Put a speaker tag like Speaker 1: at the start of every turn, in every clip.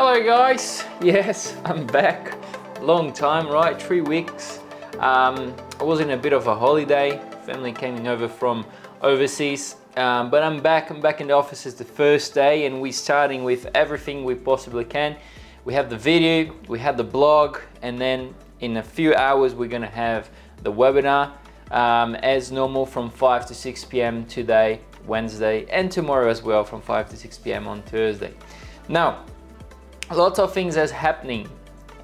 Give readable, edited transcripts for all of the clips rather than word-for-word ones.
Speaker 1: Hello guys, yes, I'm back. Long time, right? 3 weeks. I was in a bit of a holiday. Family came over from overseas, but I'm back. I'm back in the office. It's the first day and we're starting with everything we possibly can. We have the video, we have the blog, and then in a few hours we're gonna have the webinar as normal from 5 to 6 p.m. today, Wednesday, and tomorrow as well from 5 to 6 p.m. on Thursday. Now, lots of things is happening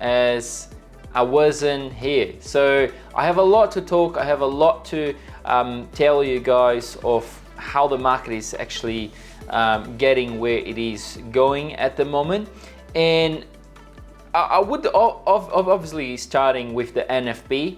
Speaker 1: as I wasn't here. So I have a lot to talk. I have a lot to tell you guys of how the market is actually getting where it is going at the moment. And I would obviously starting with the NFP.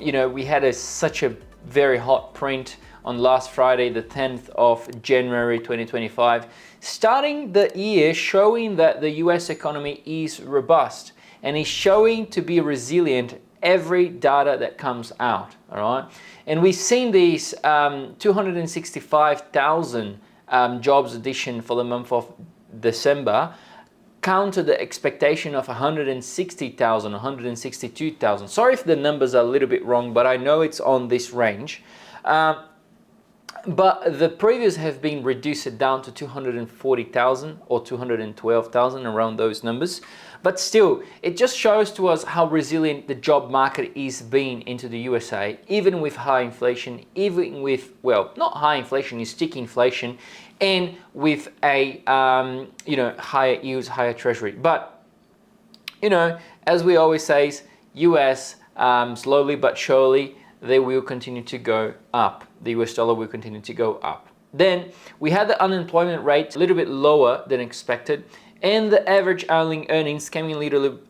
Speaker 1: You know, we had such a very hot print on last Friday, the 10th of January 2025, starting the year showing that the US economy is robust and is showing to be resilient every data that comes out, all right? And we've seen these 265,000 jobs addition for the month of December, counter the expectation of 160,000, 162,000. Sorry if the numbers are a little bit wrong, but I know it's on this range. But the previous have been reduced down to 240,000 or 212,000, around those numbers. But still, it just shows to us how resilient the job market is being into the USA, even with high inflation, even with, well, not high inflation, it's sticky inflation, and with a, you know, higher yields, higher treasury. But, you know, as we always say, US, slowly but surely, they will continue to go up. The US dollar will continue to go up. Then we had the unemployment rate a little bit lower than expected, and the average hourly earnings came in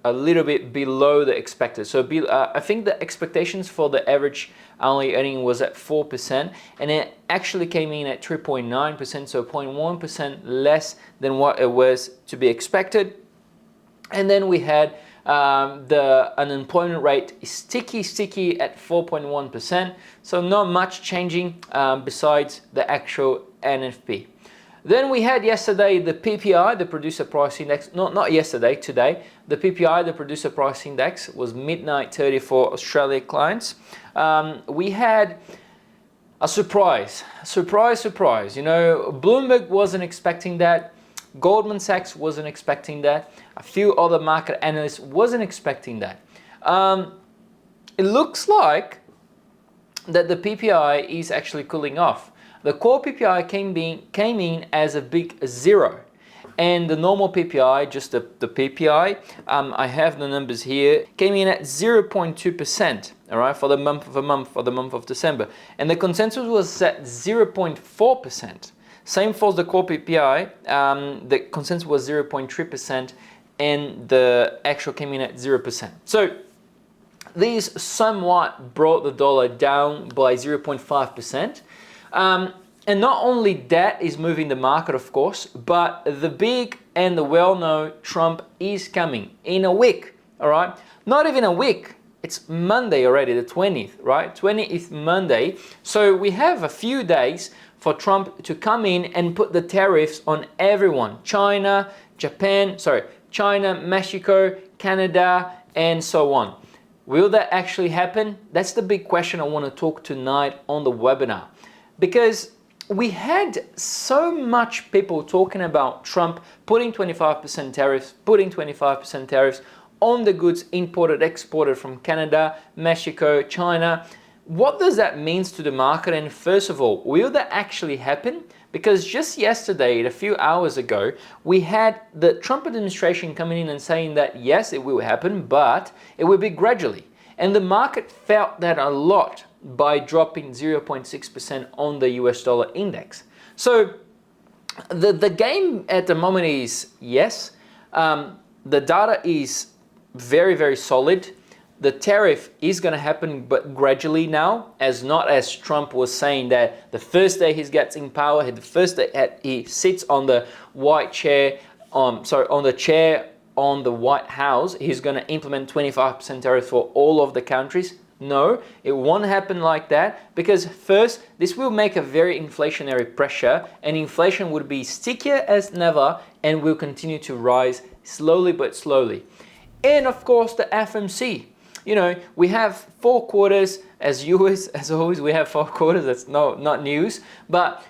Speaker 1: a little bit below the expected. So I think the expectations for the average hourly earning was at 4%, and it actually came in at 3.9%, so 0.1% less than what it was to be expected. And then we had the unemployment rate is sticky at 4.1%, so not much changing besides the actual NFP. Then we had yesterday the PPI, the Producer Price Index, not yesterday, today. The PPI, the Producer Price Index, was midnight 30 for Australia clients. We had a surprise. You know, Bloomberg wasn't expecting that. Goldman Sachs wasn't expecting that. A few other market analysts wasn't expecting that. It looks like that the PPI is actually cooling off. The core PPI came in as a big 0. And the normal PPI, just the PPI, I have the numbers here, came in at 0.2%, all right, for the month of December. And the consensus was set 0.4%. Same for the core PPI, the consensus was 0.3% and the actual came in at 0%. So these somewhat brought the dollar down by 0.5%. And not only that is moving the market, of course, but the big and the well-known Trump is coming in a week, all right? Not even a week. It's Monday already, the 20th, right? 20th Monday. So we have a few days for Trump to come in and put the tariffs on everyone. China, Mexico, Canada, and so on. Will that actually happen? That's the big question I want to talk tonight on the webinar. Because we had so much people talking about Trump putting 25% tariffs on the goods imported, exported from Canada, Mexico, China. What does that mean to the market? And first of all, will that actually happen? Because just yesterday, a few hours ago, we had the Trump administration coming in and saying that yes, it will happen, but it will be gradually. And the market felt that a lot by dropping 0.6% on the US dollar index. So the game at the moment is yes, the data is very, very solid. The tariff is going to happen, but gradually now, not as Trump was saying that the first day he gets in power, the first day he sits on the white chair, on the chair on the White House, he's going to implement 25% tariff for all of the countries. No, it won't happen like that, because first, this will make a very inflationary pressure, and inflation would be stickier as never and will continue to rise slowly but slowly. And of course, the FMC. You know, we have 4 quarters, as always, we have 4 quarters, that's not news, but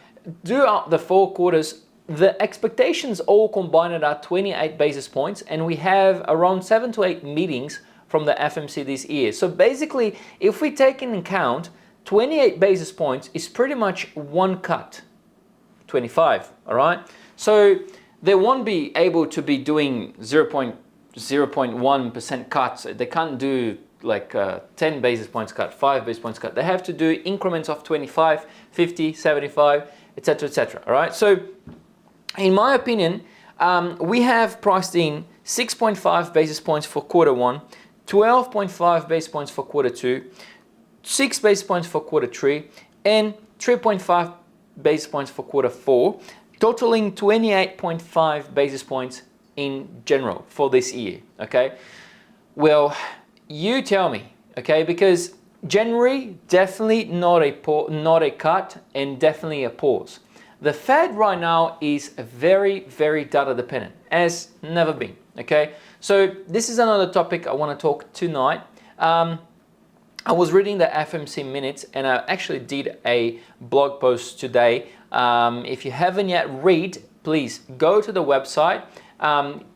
Speaker 1: throughout the 4 quarters, the expectations all combined are 28 basis points, and we have around 7 to 8 meetings from the FMC this year. So basically, if we take into account 28 basis points is pretty much one cut, 25, all right? So they won't be able to be doing 0.1% cuts. They can't do like 10 basis points cut, 5 basis points cut. They have to do increments of 25, 50, 75, etc., etc. All right. So, in my opinion, we have priced in 6.5 basis points for quarter 1, 12.5 basis points for quarter 2, 6 basis points for quarter 3, and 3.5 basis points for quarter 4, totaling 28.5 basis points in general for this year. Okay. Well, you tell me, okay, because January definitely not a cut and definitely a pause. The Fed right now is very, very data dependent, as never been, okay? So this is another topic I want to talk tonight. I was reading the FMC minutes and I actually did a blog post today. If you haven't yet read, please go to the website,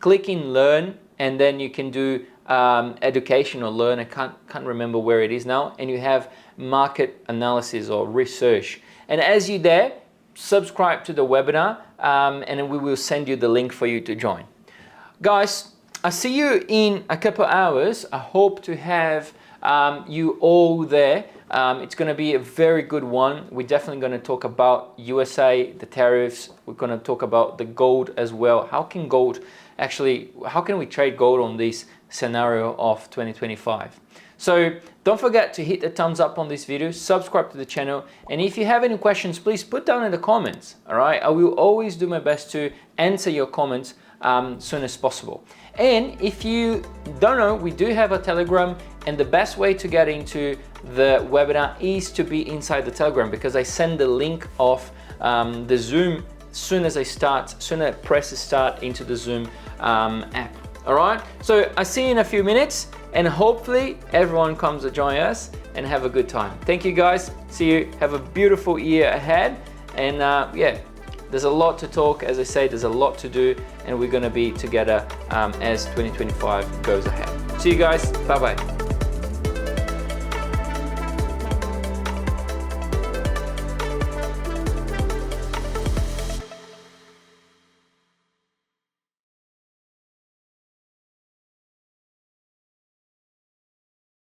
Speaker 1: click in learn, and then you can do education or learn. I can't remember where it is now, and you have market analysis or research. And as you're there, subscribe to the webinar, and then we will send you the link for you to join. Guys, I see you in a couple hours. I hope to have you all there. It's going to be a very good one. We're definitely going to talk about USA, the tariffs. We're going to talk about the gold as well. How can we trade gold on this scenario of 2025? So don't forget to hit the thumbs up on this video, subscribe to the channel, and if you have any questions, please put down in the comments. All right, I will always do my best to answer your comments soon as possible. And if you don't know, we do have a Telegram, and the best way to get into the webinar is to be inside the Telegram, because I send the link of the Zoom soon as I press start into the Zoom app. All right, so I see you in a few minutes, and hopefully everyone comes to join us and have a good time. Thank you guys. See you. Have a beautiful year ahead. And yeah, there's a lot to talk. As I say, there's a lot to do, and we're going to be together as 2025 goes ahead. See you guys. Bye-bye.